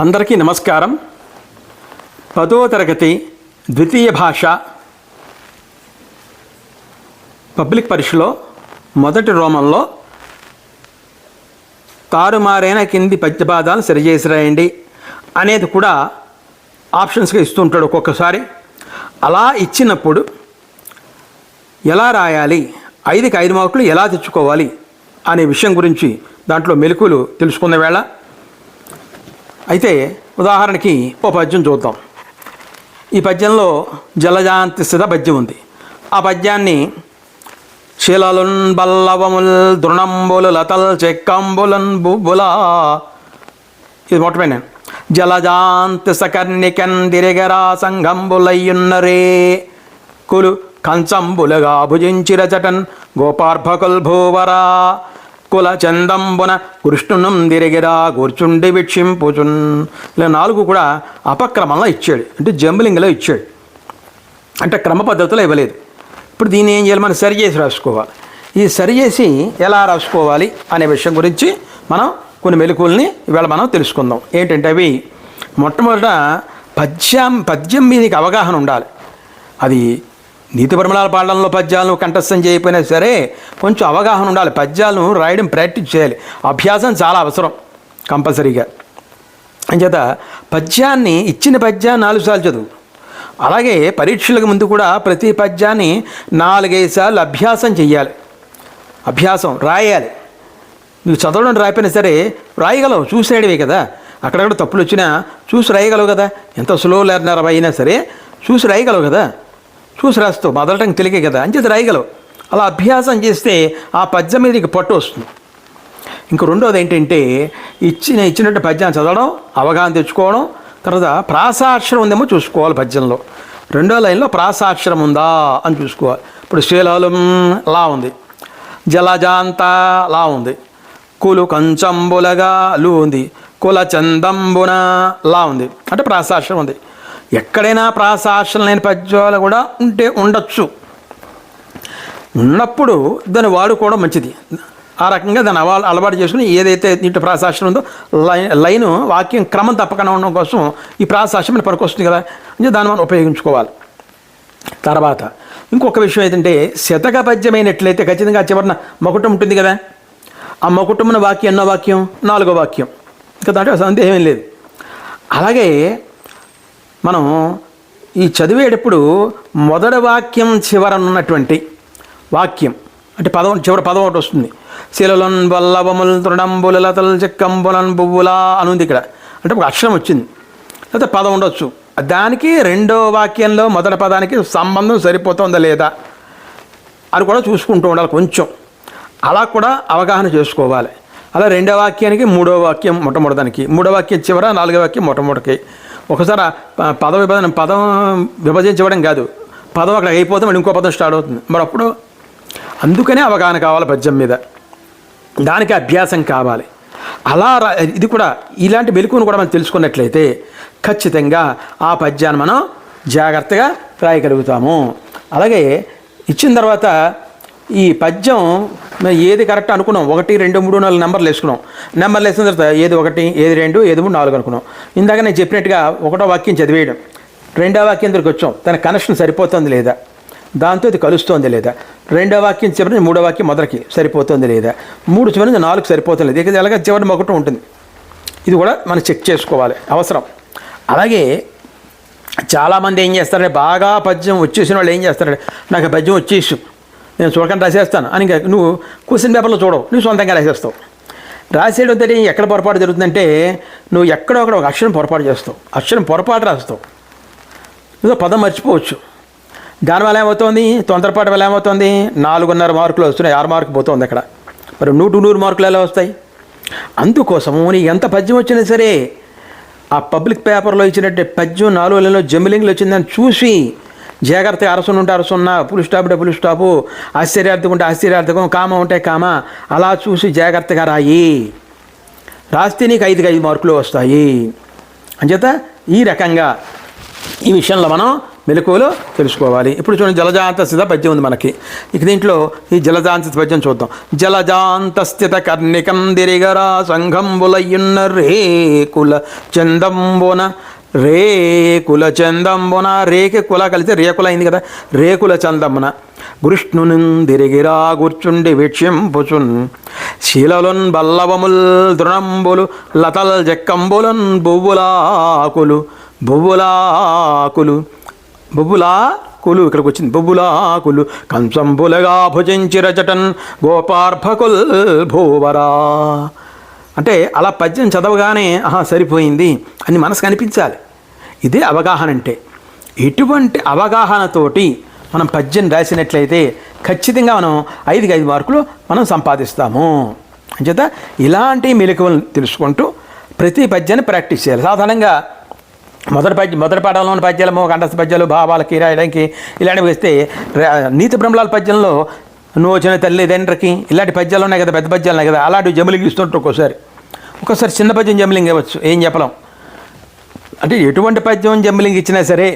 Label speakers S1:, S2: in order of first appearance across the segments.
S1: అందరికీ నమస్కారం. 10వ తరగతి ద్వితీయ భాష పబ్లిక్ పరీక్షలో మొదటి రోమంలో తారుమారైన కింది పద్యపాదాలను సరిచేసి రాయండి అనేది కూడా ఆప్షన్స్గా ఇస్తుంటాడు ఒక్కొక్కసారి. అలా ఇచ్చినప్పుడు ఎలా రాయాలి, 5కి 5 మార్కులు ఎలా తెచ్చుకోవాలి అనే విషయం గురించి దాంట్లో మెలకువలు తెలుసుకున్న వేళ అయితే ఉదాహరణకి ఓ పద్యం చూద్దాం. ఈ పద్యంలో జలజాంతిస్థిత పద్యం ఉంది. ఆ పద్యాన్ని శిలలున్ బల్లవముల్ దృణంబులు లతల్ చెక్కంబులన్ బుబ్బులా, ఇది మొట్టమొదటి. జలజాంతి సకర్ణికన్ దిరిగరా సంఘంబులయ్యున్నరే కులు కంచంబులుగా భుజించిరచటన్ గోపార్భకుల్ భూవరా కుల చందంబున కృష్ణునం దిరిగిరా కూర్చుండి వీక్షింపుచున్. ఇలా 4 కూడా అపక్రమంలో ఇచ్చాడు, అంటే జంబలింగ్లో ఇచ్చాడు, అంటే క్రమ పద్ధతిలో ఇవ్వలేదు. ఇప్పుడు దీన్ని ఏం చేయాలి, మనం సరిచేసి రాసుకోవాలి. ఈ సరిచేసి ఎలా రాసుకోవాలి అనే విషయం గురించి మనం కొన్ని మెలకువల్ని ఇవాళ మనం తెలుసుకుందాం. ఏంటంటే అవి మొట్టమొదట పద్యం మీదకి అవగాహన ఉండాలి. అది నీతి పరిమళాల పాడడంలో పద్యాలను కంఠస్థం చేయకపోయినా సరే కొంచెం అవగాహన ఉండాలి. పద్యాలను రాయడం ప్రాక్టీస్ చేయాలి. అభ్యాసం చాలా అవసరం కంపల్సరీగా. అంచేత పద్యాన్ని ఇచ్చిన పద్యాన్ని 4 సార్లు చదువు. అలాగే పరీక్షలకు ముందు కూడా ప్రతి పద్యాన్ని 4-5 సార్లు అభ్యాసం చెయ్యాలి. అభ్యాసం రాయాలి. నువ్వు చదవడం రాయిపోయినా సరే రాయగలవు, చూసి రాయడమే కదా. అక్కడక్కడ తప్పులు వచ్చినా చూసి రాయగలవు కదా. ఎంత స్లో లెర్నర్ అయినా సరే చూసి రాయగలవు కదా. చూసి రాస్తావు, మొదలటం తెలికే కదా, అంచేది రాయగలవు. అలా అభ్యాసం చేస్తే ఆ పద్యం మీద నీకు పట్టు వస్తుంది. ఇంక రెండోది ఏంటంటే ఇచ్చినట్టు పద్యాన్ని చదవడం, అవగాహన తెచ్చుకోవడం. తర్వాత ప్రాసాక్షరం ఉందేమో చూసుకోవాలి. పద్యంలో 2వ లైన్లో ప్రాసాక్షరం ఉందా అని చూసుకోవాలి. ఇప్పుడు శీలం లా ఉంది, జలజాంత లా ఉంది, కులు కంచంబులగా లు ఉంది, కుల చందంబున లా ఉంది, అంటే ప్రాసాక్షరం ఉంది. ఎక్కడైనా ప్రాసాక్షరం లేని పద్యాలు కూడా ఉండొచ్చు. ఉన్నప్పుడు దాన్ని వాడుకోవడం మంచిది. ఆ రకంగా దాన్ని అలవాటు చేసుకుని ఏదైతే దీంట్లో ప్రాసాక్షరం ఉందో లైను వాక్యం క్రమం తప్పకుండా ఉండడం కోసం ఈ ప్రాసాక్షరం పనికొస్తుంది కదా, అంటే దాన్ని మనం ఉపయోగించుకోవాలి. తర్వాత ఇంకొక విషయం ఏంటంటే శతక పద్యమైనట్లయితే ఖచ్చితంగా చివరిన మకుటం ఉంటుంది కదా. ఆ మకుటమున వాక్యం ఎన్నో వాక్యం, 4వ వాక్యం. ఇంకా దాంట్లో సందేహం లేదు. అలాగే మనం ఈ చదివేటప్పుడు మొదటి వాక్యం చివరనున్నటువంటి వాక్యం, అంటే చివరి పదం ఒకటి వస్తుంది. శిలలన్ బల్లవముల్ తృణంబుల లతల్ చెక్కంబులన్ బువ్వులా అని ఉంది ఇక్కడ, అంటే ఒక అక్షరం వచ్చింది, లేకపోతే పదం ఉండొచ్చు. దానికి 2వ వాక్యంలో మొదటి పదానికి సంబంధం సరిపోతుందా లేదా అని కూడా చూసుకుంటూ ఉండాలి కొంచెం. అలా కూడా అవగాహన చేసుకోవాలి. అలా 2వ వాక్యానికి 3వ వాక్యం మొట్టమొదటిదానికి, 3వ వాక్యం చివర 4వ వాక్యం మొట్టమొదటికి. ఒకసారి పదం విభజించడం కాదు, పదం అక్కడ అయిపోతే మరి ఇంకో పదం స్టార్ట్ అవుతుంది. మరి అప్పుడు అందుకనే అవగాహన కావాలి పద్యం మీద, దానికి అభ్యాసం కావాలి. అలా ఇది కూడా ఇలాంటి మెలకువను కూడా మనం తెలుసుకున్నట్లయితే ఖచ్చితంగా ఆ పద్యాన్ని మనం జాగ్రత్తగా రాయగలుగుతాము. అలాగే ఇచ్చిన తర్వాత ఈ పద్యం ఏది కరెక్ట్ అనుకున్నాం, 1, 2, 3, 4 నెంబర్లు వేసుకున్నాం. నెంబర్లు వేసిన తర్వాత ఏది 1, ఏది 2, ఏది 3, 4 అనుకున్నాం. ఇందాక నేను చెప్పినట్టుగా 1వ వాక్యం చదివేయడం, 2వ వాక్యం దగ్గరికి వచ్చాం, తన కనెక్షన్ సరిపోతుంది లేదా, దాంతో ఇది కలుస్తోంది లేదా, 2వ వాక్యం చివరి 3వ వాక్యం మొదటికి సరిపోతుంది లేదా, 3 చివరి 4 సరిపోతుంది లేదా, ఇక ఎలాగ చివరి ఒకటి ఉంటుంది. ఇది కూడా మనం చెక్ చేసుకోవాలి, అవసరం. అలాగే చాలామంది ఏం చేస్తారంటే బాగా పద్యం వచ్చేసిన వాళ్ళు ఏం చేస్తారంటే నాకు పద్యం వచ్చేసి నేను చూడకుండా రాసేస్తాను అని. ఇంకా నువ్వు క్వశ్చన్ పేపర్లో చూడవు, నువ్వు సొంతంగా రాసేస్తావు. రాసేయడం తోటి ఎక్కడ పొరపాటు జరుగుతుందంటే నువ్వు ఎక్కడో ఒక అక్షరం పొరపాటు చేస్తావు, అక్షరం పొరపాటు రాస్తావు, ఏదో పదం మర్చిపోవచ్చు. దానివల్ల ఏమవుతుంది, తొందరపాటు వల్ల ఏమవుతుంది, 4.5 మార్కులు వస్తున్నాయి, 6 మార్కులు పోతుంది అక్కడ. మరి 100 మార్కులు ఎలా వస్తాయి? అందుకోసము నీకు ఎంత పద్యం వచ్చినా సరే ఆ పబ్లిక్ పేపర్లో ఇచ్చినట్టు పద్యం 4 లైన్లో జంబలింగ్లు వచ్చిందని చూసి జాగ్రత్తగా అరసును ఉంటే అరసున్న, పులి స్టాప్ ఉంటే పులి స్టాపు, ఆశ్చర్యార్థకం ఉంటే ఆశ్చర్యార్థకం, కామ ఉంటే కామ, అలా చూసి జాగ్రత్తగా రాయి. రాస్తే నీకు 5కి 5 మార్కులు వస్తాయి. అంచేత ఈ రకంగా ఈ విషయంలో మనం మెలకువలు తెలుసుకోవాలి. ఇప్పుడు చూడండి, జలజాంతస్థిత పద్యం ఉంది మనకి. ఇక దీంట్లో ఈ జలజాంతస్థిత పద్యం చూద్దాం. జలజాంతస్థిత కర్ణికం దిరిగరా సంఘంబులయ్యున్న రేకుల చందంబున రేకి కుల కలిసి రేకుల అయింది కదా, రేకుల చందమున కృష్ణుని దిరిగిరా కూర్చుండి వీక్ష్యంపుచున్ శీలలున్ బల్లవముల్ దృణంబులు లతల్ జక్కంబులన్ బొవ్వులాకులు ఇక్కడికి వచ్చింది. బొవ్వులాకులు కంచంబులగా భుజించిరచటన్ గోపార్భకుల్ భూవరా. అంటే అలా పద్యం చదవగానే సరిపోయింది అని మనసుకు అనిపించాలి. ఇదే అవగాహన అంటే. ఎటువంటి అవగాహనతోటి మనం పద్యం రాసినట్లయితే ఖచ్చితంగా మనం 5కి 5 మార్కులు మనం సంపాదిస్తాము. అంచేత ఇలాంటి మెలకువలను తెలుసుకుంటూ ప్రతి పద్యాన్ని ప్రాక్టీస్ చేయాలి. సాధారణంగా మొదటి పాఠంలో ఉన్న పద్యాలు, కంఠస్థ పద్యాలు, భావాలకి రాయడానికి ఇలాంటివి వేస్తే నీతి బ్రహ్మలాల పద్యంలో నోచిన తల్లిదండ్రికి ఇలాంటి పద్యాలు ఉన్నాయి కదా, పెద్ద పద్యాలు ఉన్నాయి కదా, అలాంటివి జమిలింగ్ ఇస్తుంటారు. ఒక్కోసారి చిన్న పద్యం జమిలింగ్ ఇవ్వచ్చు, ఏం చెప్పలేం. అంటే ఎటువంటి పద్యం జమిలింగ్ ఇచ్చినా సరే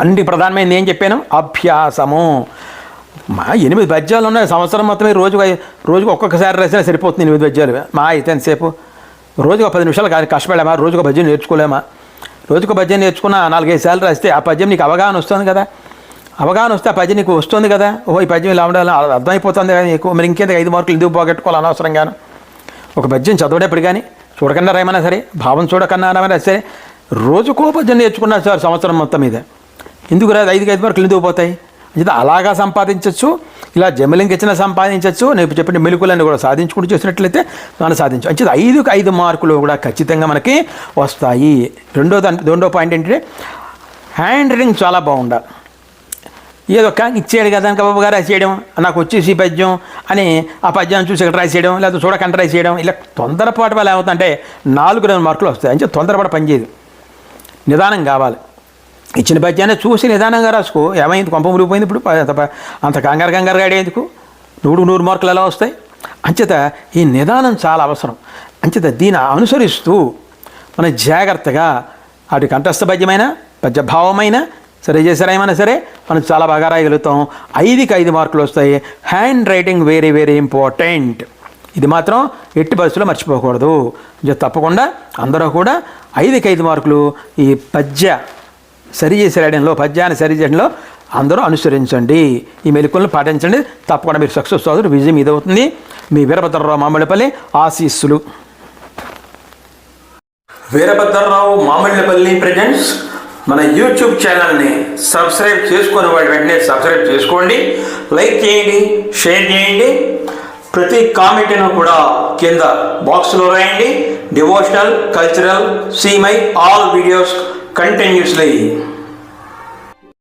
S1: అన్నింటి ప్రధానమైనది ఏం చెప్పాను, అభ్యాసము. 8 పద్యాలు ఉన్నాయి, సంవత్సరం మొత్తమే రోజుకు ఒక్కొక్కసారి రాసినా సరిపోతుంది. 8 పద్యాలు మా అయితే ఎంతసేపు, రోజుకు 10 నిమిషాలు కష్టపడామా, రోజుకు పద్యం నేర్చుకోలేమా? రోజుకు పద్యం నేర్చుకున్న 4-5 సార్లు రాస్తే ఆ పద్యం నీకు అవగాహన వస్తుంది కదా. అవగాహన వస్తే ఆ పద్యం నీకు వస్తుంది కదా. ఈ పద్యం ఇలా ఉండాలి అర్థమైపోతుంది కదా నీకు. మరి ఇంకేందుకు 5 మార్కులు ఎందుకు పోగొట్టుకోవాలి అనవసరంగాను? ఒక పద్యం చదవడేప్పుడు కానీ చూడకన్నా రాయమన్నా సరే, భావం చూడకన్నా రాయమన్నా సరే, రోజుకో పద్యం నేర్చుకున్నా సార్ సంవత్సరం మొత్తం మీద ఎందుకు రాదు? 5కి 5 మార్కులు ఎందుకు పోతాయి? అంటే అలాగా సంపాదించవచ్చు, ఇలా జమిలింగ్ ఇచ్చిన సంపాదించవచ్చు. నేను చెప్పిన మెలకువలన్నీ కూడా సాధించుకుంటూ చేసినట్లయితే మనం సాధించు. అంటే 5కి 5 మార్కులు కూడా ఖచ్చితంగా మనకి వస్తాయి. రెండో పాయింట్ ఏంటంటే హ్యాండ్ రైటింగ్ చాలా బాగుండాలి. ఏదో ఇచ్చేయడు కదా బాబు గారు రాసేయడం, నాకు వచ్చేసి పద్యం అని ఆ పద్యాన్ని చూసి ఇక్కడ రాసేయడం, లేదా చూడకంట రాసేయడం, ఇలా తొందరపాటు వల్ల ఏమవుతుందంటే 4 మార్కులు వస్తాయి. అంటే తొందరపాటు పనిచేయదు, నిదానం కావాలి. ఇచ్చిన పద్యాన్ని చూసి నిదానంగా రాసుకో. ఏమైంది, కొంప మురిగిపోయింది. ఇప్పుడు అంత కంగారుగా అడేందుకు 100 మార్కులు ఎలా వస్తాయి? అంచేత ఈ నిదానం చాలా అవసరం. అంచేత దీన్ని అనుసరిస్తూ మనం జాగ్రత్తగా అటు కంఠస్థ పద్యమైన పద్యభావమైన సరే చేసారైనా సరే మనం చాలా బాగా రాయగలుగుతాం. 5కి 5 మార్కులు వస్తాయి. Hand writing very very important. ఇది మాత్రం ఎట్టి పరిస్థితుల్లో మర్చిపోకూడదు. తప్పకుండా అందరూ కూడా 5కి 5 మార్కులు ఈ పద్యాన్ని సరి చేయడంలో అందరూ అనుసరించండి. ఈ మెలకువలను పాటించండి. తప్పకుండా మీరు సక్సెస్ అవుతారు. విజయం ఇదవుతుంది. మీ వీరభద్రరావు మామిళ్ళపల్లి ఆశీస్సులు. వీరభద్రరావు మామిళ్ళపల్లి ప్రెజెంట్స్ మన యూట్యూబ్ ఛానల్ని సబ్స్క్రైబ్ చేసుకుని వాడి వెంటనే సబ్స్క్రైబ్ చేసుకోండి, లైక్ చేయండి, షేర్ చేయండి. ప్రతి కామెంట్ను కూడా కింద బాక్స్లో రాయండి. Devotional, cultural, see my all videos continuously.